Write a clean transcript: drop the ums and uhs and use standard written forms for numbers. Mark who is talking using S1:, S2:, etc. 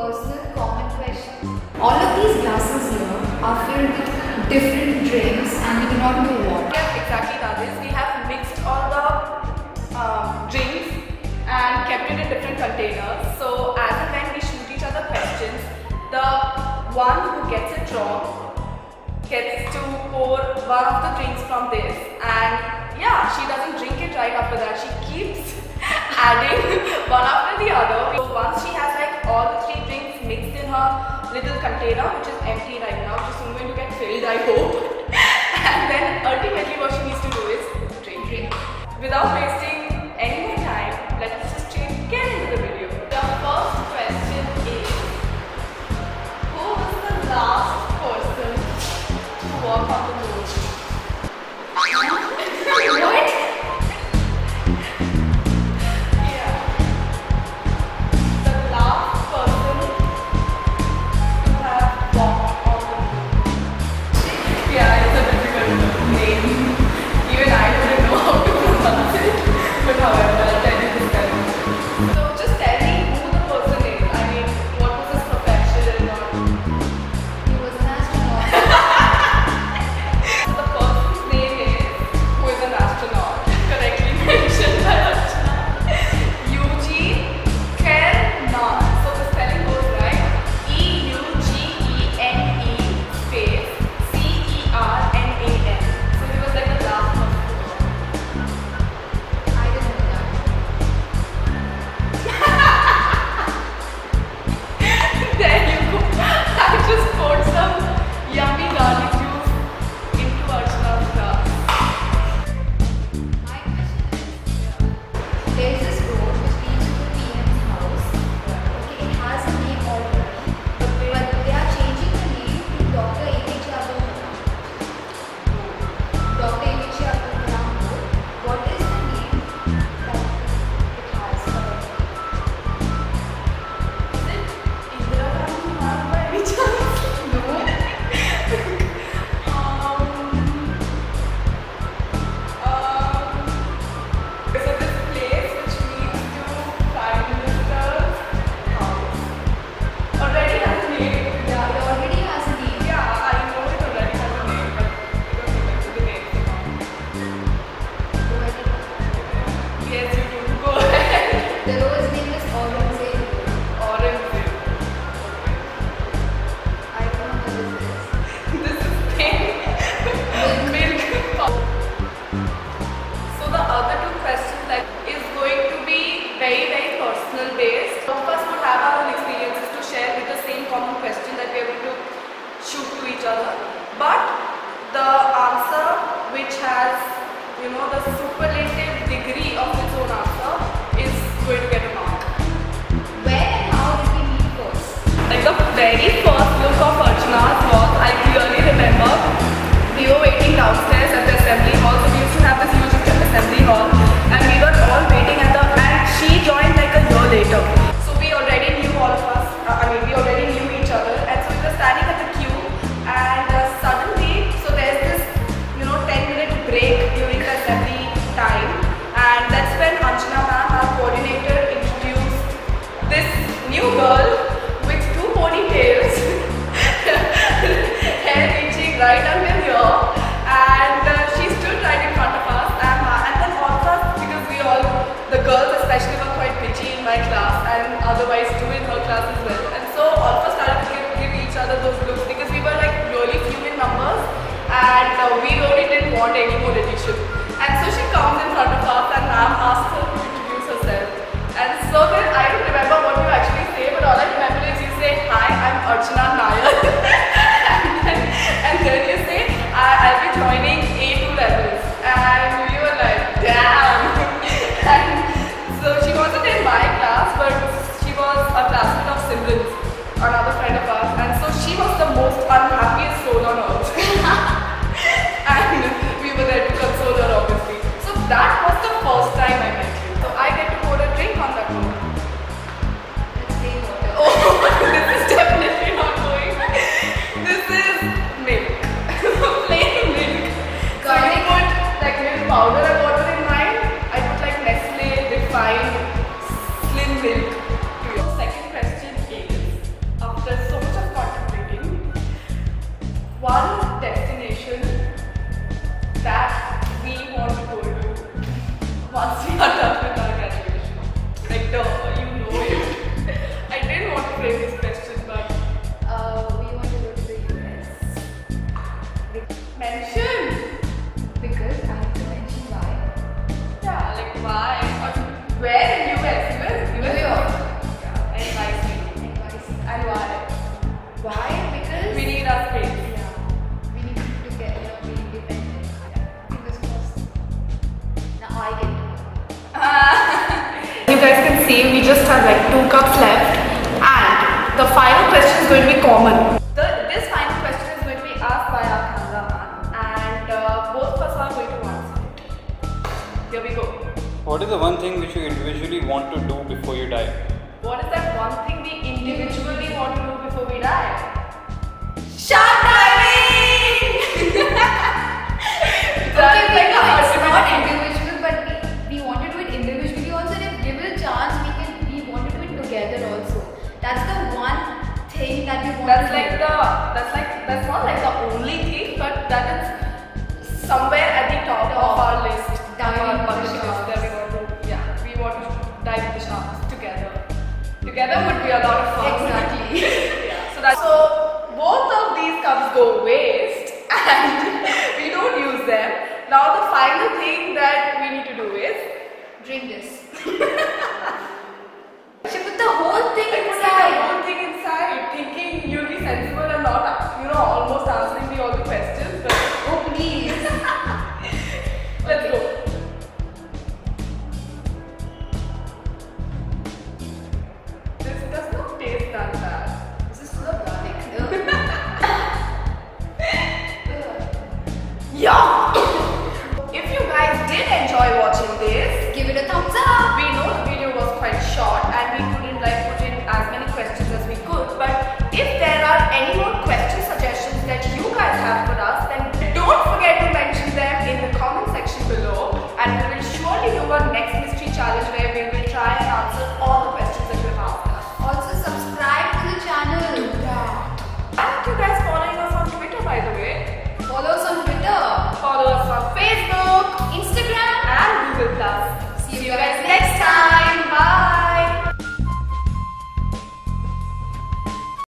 S1: personal common questions. All of these glasses here are filled with different drinks and we do not know what.
S2: Yeah, exactly that is. We have mixed all the drinks and kept it in different containers. So as and when we shoot each other questions, the one who gets it wrong gets to pour one of the drinks from this, and yeah, she doesn't drink it right after that. She keeps adding one after the other. So once she has like all the 3 drinks mixed in her little container, which is empty right now, which is soon going to get filled, I hope. And then ultimately what she needs to do is drink. Without wasting any more time, let's just get into the video. The first question is, who was the last person to walk on the moon? What? Yeah. The last person to have walked on the moon. Yeah, it's a difficult name. Even I wouldn't know how to pronounce it. But however, I'll tell you this time. So just tell me who the person is. I mean, what was his profession or...
S1: He was an astronaut.
S2: So the person's name is, who is an astronaut, correctly mentioned by Archana, Eugene Cernan. So the spelling goes right, E-U-G-E-N-E space C-E-R-N-A-N. So he was like the last person to go.
S1: I didn't know that.
S2: There you go. I just poured some yummy garlic juice into Archana's glass.
S1: My question is, there is this road which leads to the PM's house. Okay, it has a name already, but they are changing the name to Dr. APJ Abdul Kalam. Dr. APJ Abdul Kalam Road. What is the name that it has currently?
S2: Is it Indira Gandhi Marg by any chance?
S1: No.
S2: So this place which leads to Prime Minister's house already has a name.
S1: Yeah, it already has a name.
S2: Yeah, I know it already has a name, but I don't remember the name.
S1: Go ahead.
S2: Yes, you do. Go ahead.
S1: The road's name is Aurangzeb Road.
S2: Aurangzeb.
S1: I don't know what this is.
S2: This is milk. So the other 2 questions like is going to be very, very personal based. Some of us would have our own experiences to share with the same common question that we are going to shoot to each other. But the answer which has, you know, the superlative degree of its own answer is going to get a mark.
S1: Where and how did we meet first?
S2: Like the very first look of Archana's was, I clearly remember, we were waiting downstairs at the assembly hall. So we used to have this huge assembly hall, and we were all waiting at the, and she joined like a year later. So we already knew all of us, we already knew each other, and so we were standing at the queue, and suddenly, so there's this, 10-minute break during the assembly time, and that's when Archana ma'am, our coordinator, introduced this new girl with 2 ponytails, hair reaching right until here, and she stood right in front of us, and then all of us, because we all, the girls especially, were quite bitchy in my class, and otherwise too in her class as well, and so all of us started to give each other those looks, because we were like really few in numbers, and we really didn't want any more addition. And so she comes in front of us, and ma'am asks her to introduce herself. And so then I don't remember what you actually say, but all I remember is you say, "Hi, I'm Archana Nair." and then you say, I'll be joining A2 levels. And we were like, damn. And so she wasn't in my class, but she was a classmate of Simran's, another friend of ours. And so she was the most unhappiest soul on earth. And we were there to console her, obviously. So that was the first time I met her. same. We just have like 2 cups left, and the final question is going to be common. This final question is going to be asked by our cameraman, and both of us are going to answer it. Here we go.
S3: What is the one thing which you individually want to do before you die?
S2: What is that one thing we individually want to do before we die? Shark diving!
S1: Okay,
S2: like
S1: no,
S2: a
S1: it's not
S2: ultimate
S1: individual, but we want to do it individually also. And if given a chance, we want to do it together also. That's the one thing that we want
S2: That's
S1: to
S2: like
S1: do.
S2: that's not like the only thing, but that is somewhere at the top of our list.
S1: Diving
S2: Our
S1: with
S2: bucket
S1: the
S2: list
S1: sharks.
S2: that we want to dive with the sharks together. Together would be a lot of fun.
S1: Exactly.
S2: Yeah. So both of these cups go waste and we don't use them. Now the final thing that we need to do is
S1: Drink this. She put the whole thing